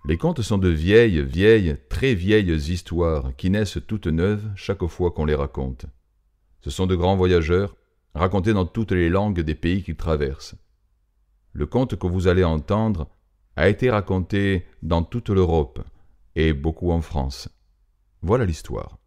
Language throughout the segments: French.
Les contes sont de vieilles, très vieilles histoires qui naissent toutes neuves chaque fois qu'on les raconte. Ce sont de grands voyageurs, racontés dans toutes les langues des pays qu'ils traversent. Le conte que vous allez entendre a été raconté dans toute l'Europe et beaucoup en France. Voilà l'histoire.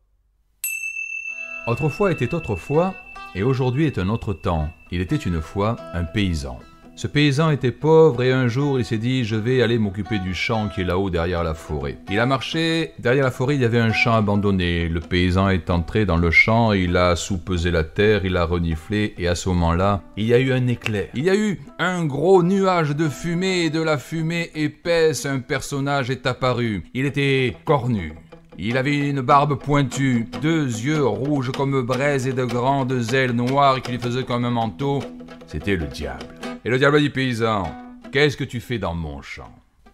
Autrefois était autrefois, et aujourd'hui est un autre temps. Il était une fois un paysan. Ce paysan était pauvre et un jour il s'est dit « je vais aller m'occuper du champ qui est là-haut derrière la forêt ». Il a marché, derrière la forêt il y avait un champ abandonné. Le paysan est entré dans le champ, il a soupesé la terre, il a reniflé et à ce moment-là, il y a eu un éclair. Il y a eu un gros nuage de fumée et de la fumée épaisse, un personnage est apparu. Il était cornu. Il avait une barbe pointue, 2 yeux rouges comme braise et de grandes ailes noires qui lui faisaient comme un manteau. C'était le diable. Et le diable a dit « Paysan, qu'est-ce que tu fais dans mon champ ?»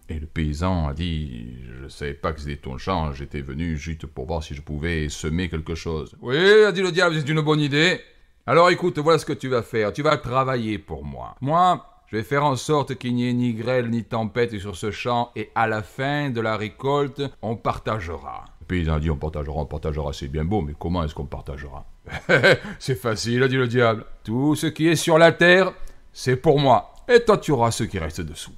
Et le paysan a dit « Je ne savais pas que c'était ton champ, j'étais venu juste pour voir si je pouvais semer quelque chose. »« Oui, a dit le diable, c'est une bonne idée. Alors écoute, voilà ce que tu vas faire, tu vas travailler pour moi. Moi, je vais faire en sorte qu'il n'y ait ni grêle ni tempête sur ce champ et à la fin de la récolte, on partagera. » Le paysan a dit « On partagera, c'est bien beau, mais comment est-ce qu'on partagera ?»« C'est facile, a dit le diable. Tout ce qui est sur la terre, c'est pour moi, et toi tu auras ce qui reste dessous. »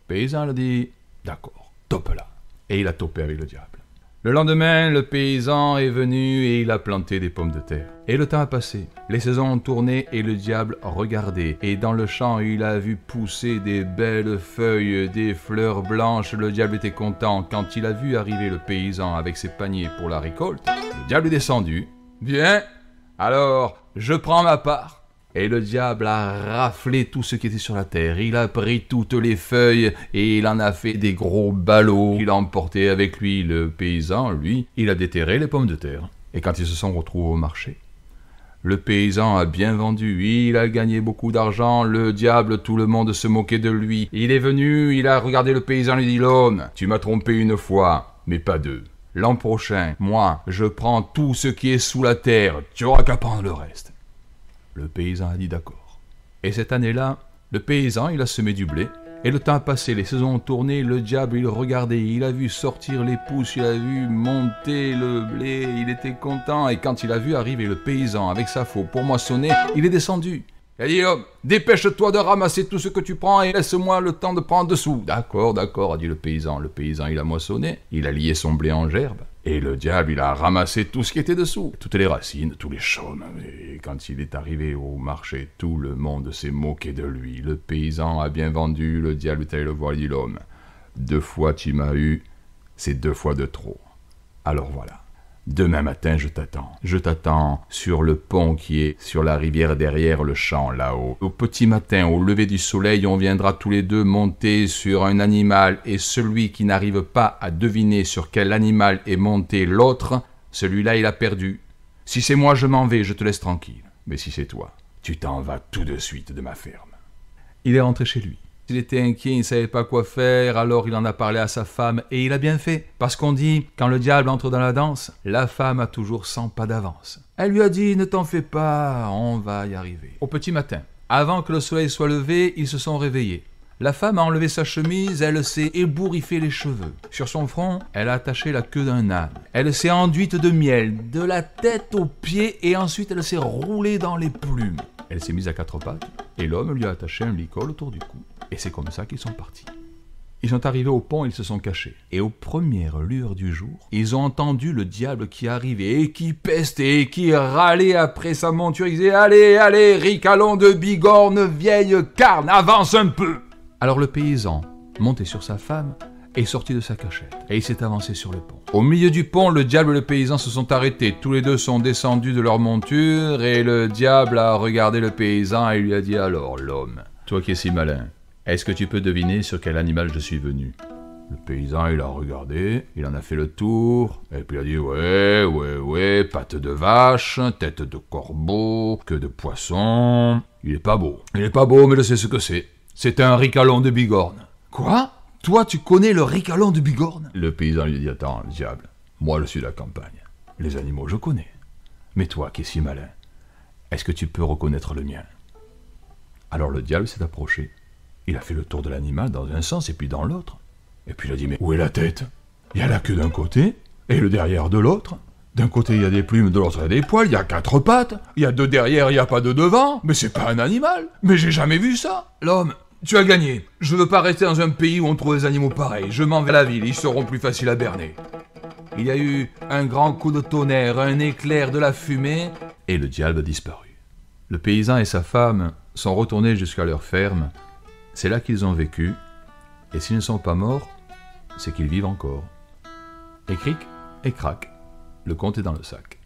Le paysan a dit « D'accord, tope-la. » Et il a topé avec le diable. Le lendemain, le paysan est venu et il a planté des pommes de terre. Et le temps a passé. Les saisons ont tourné et le diable regardait. Et dans le champ, il a vu pousser des belles feuilles, des fleurs blanches. Le diable était content. Quand il a vu arriver le paysan avec ses paniers pour la récolte, le diable est descendu. « Bien, alors je prends ma part. » Et le diable a raflé tout ce qui était sur la terre. Il a pris toutes les feuilles et il en a fait des gros ballots qu'il a emportés avec lui. Le paysan, lui, il a déterré les pommes de terre. Et quand ils se sont retrouvés au marché, le paysan a bien vendu. Il a gagné beaucoup d'argent. Le diable, tout le monde se moquait de lui. Il est venu, il a regardé le paysan et lui dit « L'homme, tu m'as trompé une fois, mais pas 2. L'an prochain, moi, je prends tout ce qui est sous la terre. Tu auras qu'à prendre le reste. » Le paysan a dit d'accord. Et cette année-là, le paysan, il a semé du blé. Et le temps a passé, les saisons ont tourné, le diable, il regardait, il a vu sortir les pousses, il a vu monter le blé, il était content. Et quand il a vu arriver le paysan avec sa faux pour moissonner, il est descendu. Il a dit « Dépêche-toi de ramasser tout ce que tu prends et laisse-moi le temps de prendre dessous. »« D'accord, d'accord, a dit le paysan. Le paysan, il a moissonné, il a lié son blé en gerbe. Et le diable, il a ramassé tout ce qui était dessous, toutes les racines, tous les chaumes. Et quand il est arrivé au marché, tout le monde s'est moqué de lui. Le paysan a bien vendu, le diable est allé le voir, il dit « L'homme, 2 fois tu m'as eu, c'est 2 fois de trop. Alors voilà. Demain matin, je t'attends. Je t'attends sur le pont qui est sur la rivière derrière le champ, là-haut. Au petit matin, au lever du soleil, on viendra tous les 2 monter sur un animal et celui qui n'arrive pas à deviner sur quel animal est monté l'autre, celui-là, il a perdu. Si c'est moi, je m'en vais, je te laisse tranquille. Mais si c'est toi, tu t'en vas tout de suite de ma ferme. » Il est rentré chez lui. Il était inquiet, il ne savait pas quoi faire, alors il en a parlé à sa femme, et il a bien fait. Parce qu'on dit, quand le diable entre dans la danse, la femme a toujours 100 pas d'avance. Elle lui a dit, ne t'en fais pas, on va y arriver. Au petit matin, avant que le soleil soit levé, ils se sont réveillés. La femme a enlevé sa chemise, elle s'est ébouriffé les cheveux. Sur son front, elle a attaché la queue d'un âne. Elle s'est enduite de miel, de la tête aux pieds, et ensuite elle s'est roulée dans les plumes. Elle s'est mise à 4 pattes, et l'homme lui a attaché un licol autour du cou. Et c'est comme ça qu'ils sont partis. Ils sont arrivés au pont, ils se sont cachés. Et aux premières lueurs du jour, ils ont entendu le diable qui arrivait et qui pestait et qui râlait après sa monture. Il disait « Allez, allez, ricalon de bigorne, vieille carne, avance un peu !» Alors le paysan, monté sur sa femme, est sorti de sa cachette. Et il s'est avancé sur le pont. Au milieu du pont, le diable et le paysan se sont arrêtés. Tous les 2 sont descendus de leur monture et le diable a regardé le paysan et lui a dit « Alors, l'homme, toi qui es si malin, est-ce que tu peux deviner sur quel animal je suis venu ?» Le paysan, il a regardé, il en a fait le tour, et puis il a dit « Ouais, pattes de vache, tête de corbeau, queue de poisson. Il est pas beau, mais je sais ce que c'est. C'est un ricalon de bigorne. »« Quoi ? Toi, tu connais le ricalon de bigorne ?» Le paysan lui dit « Attends, le diable, moi je suis de la campagne. Les animaux, je connais. Mais toi qui es si malin, est-ce que tu peux reconnaître le mien ?» Alors le diable s'est approché. Il a fait le tour de l'animal dans un sens et puis dans l'autre. Et puis il a dit, mais où est la tête? Il y a la queue d'un côté, et le derrière de l'autre. D'un côté il y a des plumes, de l'autre il y a des poils, il y a 4 pattes, il y a 2 derrière, il n'y a pas de devant. Mais c'est pas un animal, mais j'ai jamais vu ça. L'homme, tu as gagné. Je veux pas rester dans un pays où on trouve des animaux pareils. Je m'en vais à la ville, ils seront plus faciles à berner. Il y a eu un grand coup de tonnerre, un éclair, de la fumée, et le diable a disparu. Le paysan et sa femme sont retournés jusqu'à leur ferme. C'est là qu'ils ont vécu, et s'ils ne sont pas morts, c'est qu'ils vivent encore. Et cric, et crac, le compte est dans le sac.